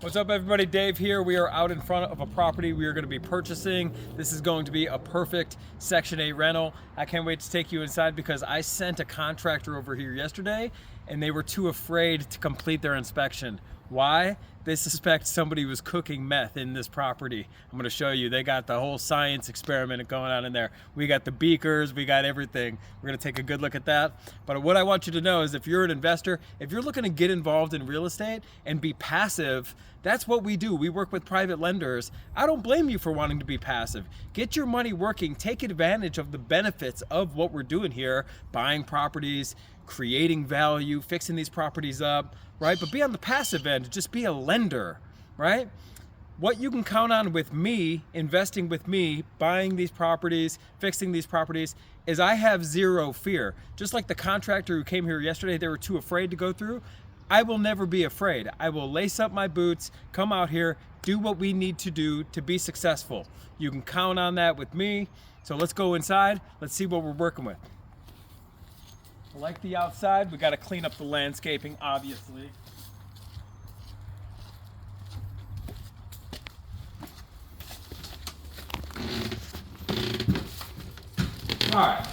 What's up, everybody? Dave here. We are out in front of a property we are going to be purchasing. This is going to be a perfect Section 8 rental. I can't wait to take you inside because I sent a contractor over here yesterday and they were too afraid to complete their inspection. Why? They suspect somebody was cooking meth in this property. I'm going to show you. They got the whole science experiment going on in there. We got the beakers, we got everything. We're going to take a good look at that. But what I want you to know is if you're an investor, if you're looking to get involved in real estate and be passive, that's what we do. We work with private lenders. I don't blame you for wanting to be passive. Get your money working. Take advantage of the benefits of what we're doing here, buying properties, creating value, fixing these properties up, right? But be on the passive end, just be a lender, right? What you can count on with me, investing with me, buying these properties, fixing these properties, is I have zero fear. Just like the contractor who came here yesterday, they were too afraid to go through. I will never be afraid. I will lace up my boots, come out here, do what we need to do to be successful. You can count on that with me. So let's go inside. Let's see what we're working with. I like the outside. We got to clean up the landscaping, obviously. All right.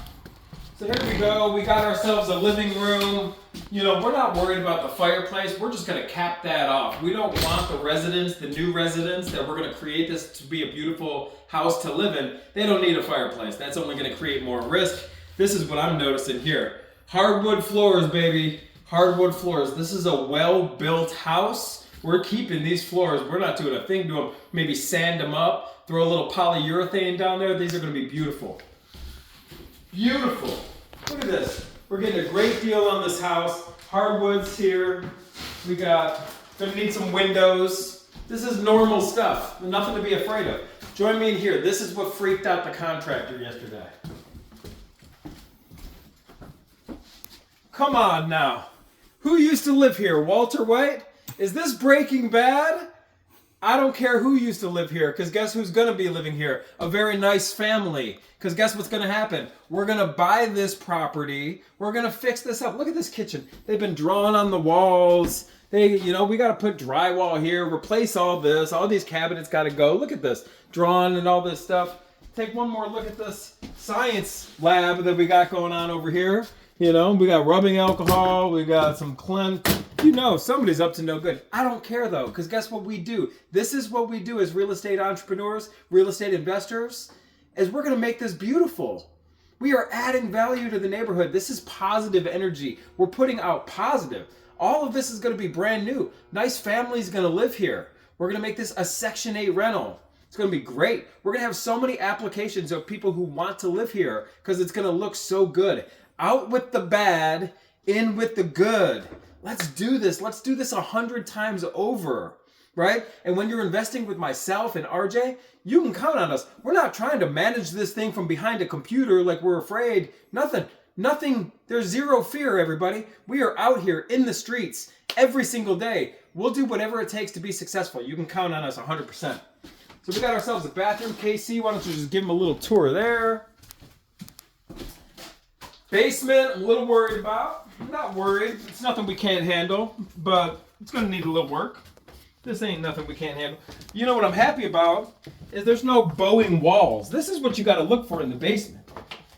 So here we go. We got ourselves a living room. You know, we're not worried about the fireplace. We're just going to cap that off. We don't want the residents, the new residents that we're going to create this to be a beautiful house to live in. They don't need a fireplace. That's only going to create more risk. This is what I'm noticing here. Hardwood floors, baby. Hardwood floors. This is a well-built house. We're keeping these floors. We're not doing a thing to them. Maybe sand them up. Throw a little polyurethane down there. These are going to be beautiful. Beautiful. Look at this. We're getting a great deal on this house. Hardwoods here. We got, gonna need some windows. This is normal stuff. Nothing to be afraid of. Join me in here. This is what freaked out the contractor yesterday. Come on now. Who used to live here? Walter White? Is this Breaking Bad? I don't care who used to live here, because guess who's going to be living here? A very nice family. Because guess what's going to happen? We're going to buy this property. We're going to fix this up. Look at this kitchen. They've been drawing on the walls. We got to put drywall here, replace all this. All these cabinets got to go. Look at this. Drawn and all this stuff. Take one more look at this science lab that we got going on over here. You know, we got rubbing alcohol. We got some somebody's up to no good. I don't care though, because guess what we do? This is what we do as real estate entrepreneurs, real estate investors, is we're going to make this beautiful. We are adding value to the neighborhood. This is positive energy. We're putting out positive. All of this is going to be brand new. Nice family's going to live here. We're going to make this a Section 8 rental. It's going to be great. We're going to have so many applications of people who want to live here because it's going to look so good. Out with the bad, in with the good. Let's do this. Let's do this 100 times over, right? And when you're investing with myself and RJ, you can count on us. We're not trying to manage this thing from behind a computer like we're afraid. Nothing. There's zero fear, everybody. We are out here in the streets every single day. We'll do whatever it takes to be successful. You can count on us 100%. So we got ourselves a bathroom. KC, why don't you just give them a little tour there? Basement, I'm a little worried about. I'm not worried. It's nothing we can't handle, but it's going to need a little work. This ain't nothing we can't handle. You know what I'm happy about is there's no bowing walls. This is what you got to look for in the basement.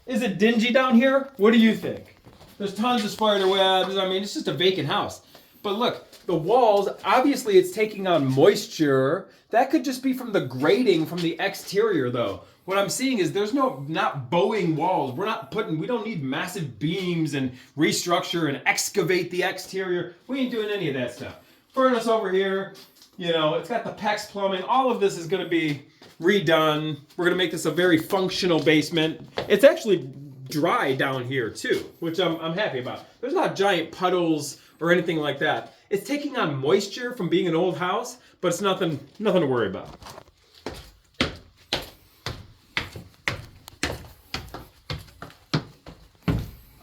Is it dingy down here? What do you think? There's tons of spider webs. I mean, it's just a vacant house. But look, the walls, obviously it's taking on moisture. That could just be from the grating from the exterior though. What I'm seeing is there's not bowing walls. We don't need massive beams and restructure and excavate the exterior. We ain't doing any of that stuff. Furnace over here, it's got the PEX plumbing. All of this is gonna be redone. We're gonna make this a very functional basement. It's actually dry down here too, which I'm happy about. There's not giant puddles or anything like that. It's taking on moisture from being an old house, but it's nothing to worry about.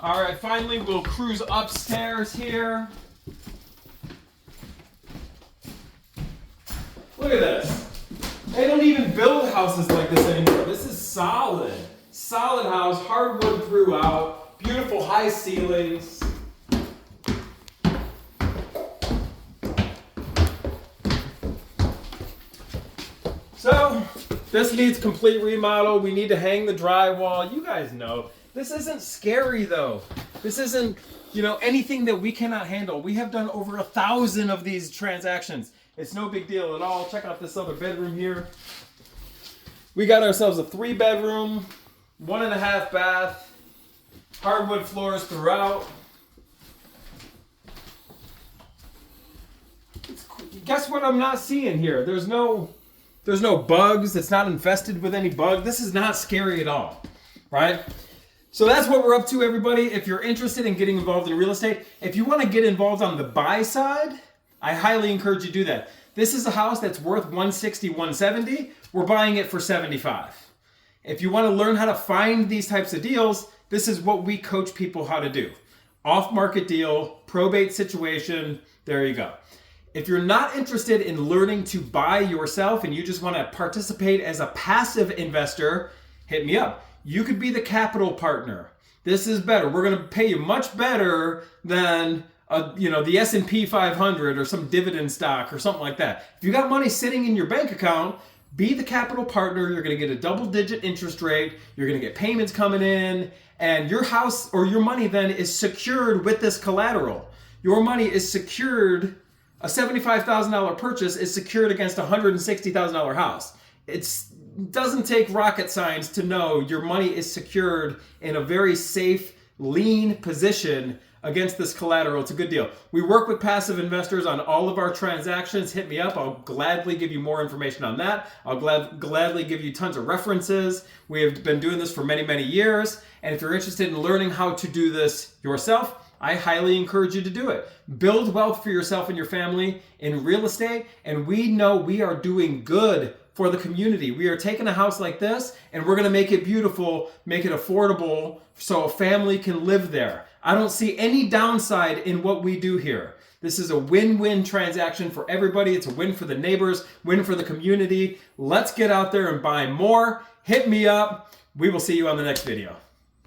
All right, finally we'll cruise upstairs here. Look at this. They don't even build houses like this anymore. This is solid. Solid house, hardwood throughout, beautiful high ceilings. So this needs complete remodel. We need to hang the drywall. You guys know. This isn't scary though. This isn't, anything that we cannot handle. We have done over 1,000 of these transactions. It's no big deal at all. Check out this other bedroom here. We got ourselves a 3-bedroom, 1.5 bath, hardwood floors throughout. Guess what I'm not seeing here? There's no bugs. It's not infested with any bug. This is not scary at all, right? So that's what we're up to, everybody. If you're interested in getting involved in real estate, if you want to get involved on the buy side, I highly encourage you to do that. This is a house that's worth $160, $170. We're buying it for $75. If you want to learn how to find these types of deals, this is what we coach people how to do. Off-market deal, probate situation, there you go. If you're not interested in learning to buy yourself and you just want to participate as a passive investor, hit me up. You could be the capital partner. This is better. We're going to pay you much better than the S&P 500 or some dividend stock or something like that. If you got money sitting in your bank account, be the capital partner. You're going to get a double-digit interest rate. You're going to get payments coming in, and your house or your money then is secured with this collateral. Your money is secured. A $75,000 purchase is secured against a $160,000 house. It doesn't take rocket science to know your money is secured in a very safe, lean position against this collateral. It's a good deal. We work with passive investors on all of our transactions. Hit me up. I'll gladly give you more information on that. I'll gladly give you tons of references. We have been doing this for many, many years. And if you're interested in learning how to do this yourself, I highly encourage you to do it. Build wealth for yourself and your family in real estate, and we know we are doing good for the community. We are taking a house like this, and we're going to make it beautiful, make it affordable, so a family can live there. I don't see any downside in what we do here. This is a win-win transaction for everybody. It's a win for the neighbors, win for the community. Let's get out there and buy more. Hit me up. We will see you on the next video.